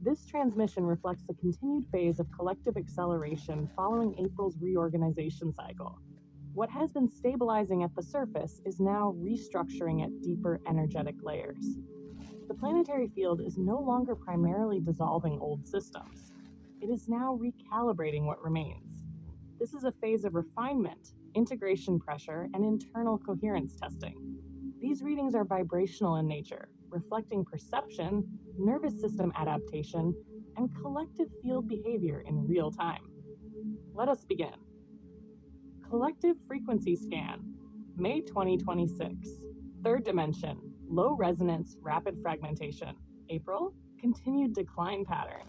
This transmission reflects a continued phase of collective acceleration following April's reorganization cycle. What has been stabilizing at the surface is now restructuring at deeper energetic layers. The planetary field is no longer primarily dissolving old systems. It is now recalibrating what remains. This is a phase of refinement, integration pressure, and internal coherence testing. These readings are vibrational in nature, reflecting perception, nervous system adaptation, and collective field behavior in real time. Let us begin. Collective Frequency Scan, May 2026. Third dimension, low resonance, rapid fragmentation. April, continued decline pattern.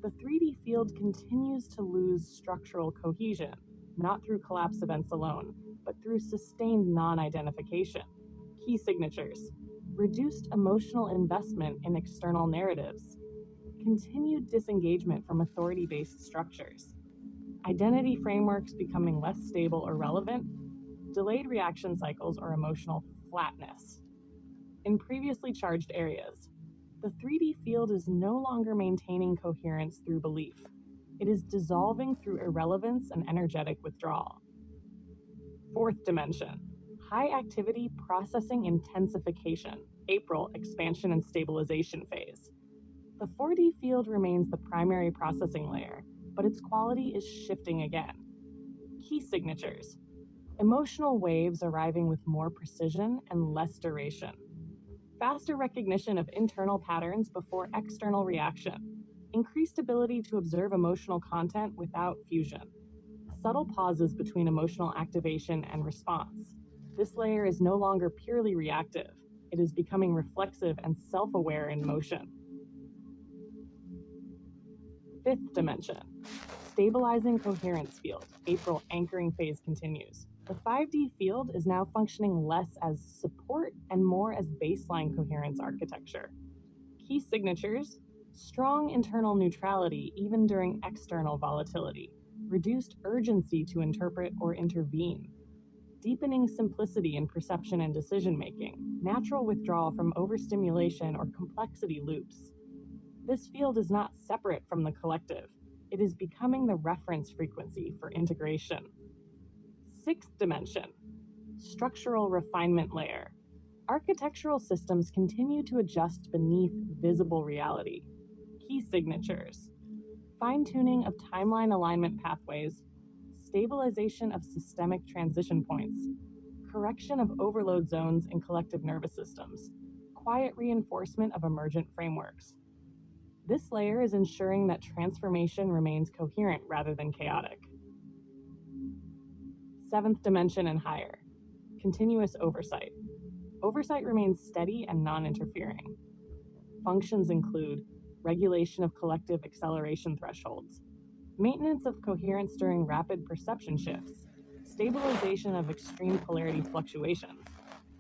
The 3D field continues to lose structural cohesion, not through collapse events alone, but through sustained non-identification. Key signatures: reduced emotional investment in external narratives, continued disengagement from authority-based structures, identity frameworks becoming less stable or relevant, delayed reaction cycles or emotional flatness. In previously charged areas, the 3D field is no longer maintaining coherence through belief. It is dissolving through irrelevance and energetic withdrawal. Fourth dimension, high activity processing intensification, April expansion and stabilization phase. The 4D field remains the primary processing layer, but its quality is shifting again. Key signatures: emotional waves arriving with more precision and less duration. Faster recognition of internal patterns before external reaction. Increased ability to observe emotional content without fusion. Subtle pauses between emotional activation and response. This layer is no longer purely reactive. It is becoming reflexive and self-aware in motion. Fifth dimension, stabilizing coherence field, April anchoring phase continues. The 5D field is now functioning less as support and more as baseline coherence architecture. Key signatures: strong internal neutrality even during external volatility, reduced urgency to interpret or intervene, deepening simplicity in perception and decision-making, natural withdrawal from overstimulation or complexity loops. This field is not separate from the collective. It is becoming the reference frequency for integration. Sixth dimension, structural refinement layer. Architectural systems continue to adjust beneath visible reality. Key signatures: fine-tuning of timeline alignment pathways, stabilization of systemic transition points, correction of overload zones in collective nervous systems, quiet reinforcement of emergent frameworks. This layer is ensuring that transformation remains coherent rather than chaotic. Seventh dimension and higher, continuous oversight. Oversight remains steady and non-interfering. Functions include regulation of collective acceleration thresholds, maintenance of coherence during rapid perception shifts, stabilization of extreme polarity fluctuations,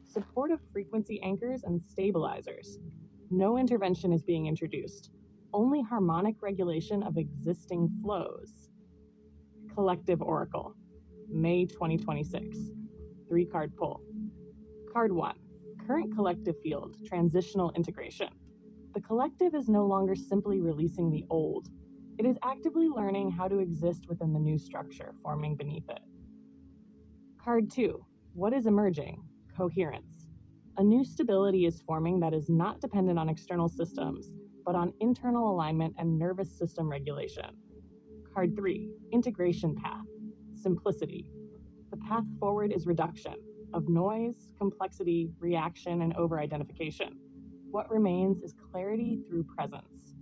support of frequency anchors and stabilizers. No intervention is being introduced, only harmonic regulation of existing flows. Collective Oracle, May 2026. 3-card pull. Card 1, current collective field, transitional integration. The collective is no longer simply releasing the old. It is actively learning how to exist within the new structure forming beneath it. Card 2, what is emerging? Coherence. A new stability is forming that is not dependent on external systems, but on internal alignment and nervous system regulation. Card 3, integration path. Simplicity. The path forward is reduction of noise, complexity, reaction, and over-identification. What remains is clarity through presence.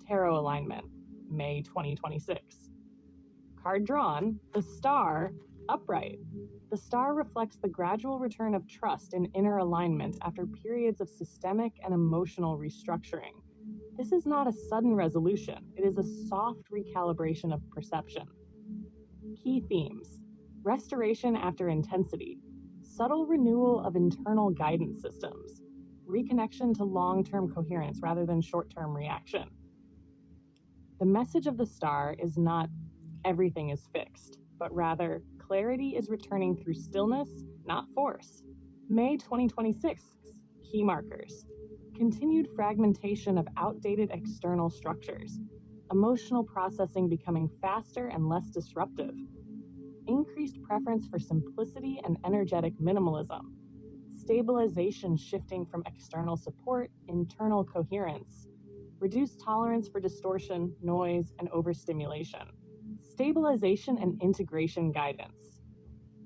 Tarot alignment, May 2026. Card drawn, the star, upright. The star reflects the gradual return of trust in inner alignment after periods of systemic and emotional restructuring. This is not a sudden resolution. It is a soft recalibration of perception. Key themes: restoration after intensity, subtle renewal of internal guidance systems, reconnection to long-term coherence rather than short-term reaction. The message of the star is not everything is fixed, but rather clarity is returning through stillness, not force. May 2026. Key markers: continued fragmentation of outdated external structures, emotional processing becoming faster and less disruptive, increased preference for simplicity and energetic minimalism, stabilization shifting from external support, internal coherence, reduced tolerance for distortion, noise, and overstimulation, stabilization and integration guidance,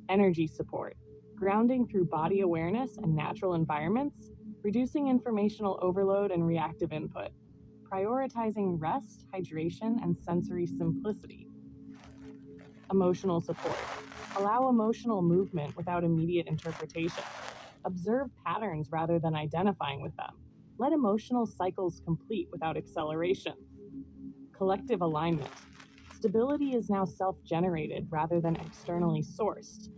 energy support, grounding through body awareness and natural environments, reducing informational overload and reactive input, prioritizing rest, hydration, and sensory simplicity. Emotional support. Allow emotional movement without immediate interpretation. Observe patterns rather than identifying with them. Let emotional cycles complete without acceleration. Collective alignment. Stability is now self-generated rather than externally sourced.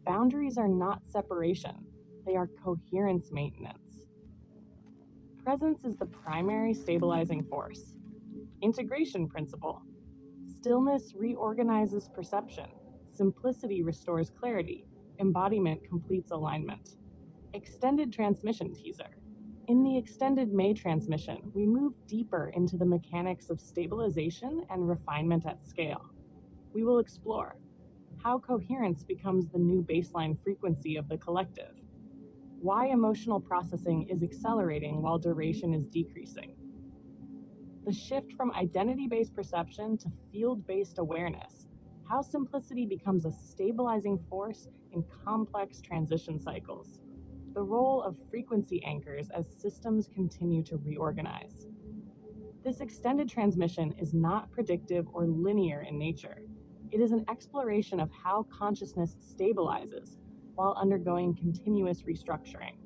Boundaries are not separation, they are coherence maintenance. Presence is the primary stabilizing force. Integration principle. Stillness reorganizes perception. Simplicity restores clarity. Embodiment completes alignment. Extended transmission teaser. In the extended May transmission, we move deeper into the mechanics of stabilization and refinement at scale. We will explore how coherence becomes the new baseline frequency of the collective, why emotional processing is accelerating while duration is decreasing, the shift from identity-based perception to field-based awareness, how simplicity becomes a stabilizing force in complex transition cycles, the role of frequency anchors as systems continue to reorganize. This extended transmission is not predictive or linear in nature. It is an exploration of how consciousness stabilizes while undergoing continuous restructuring.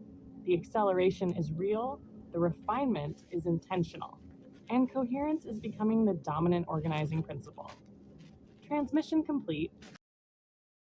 The acceleration is real, the refinement is intentional, and coherence is becoming the dominant organizing principle. Transmission complete.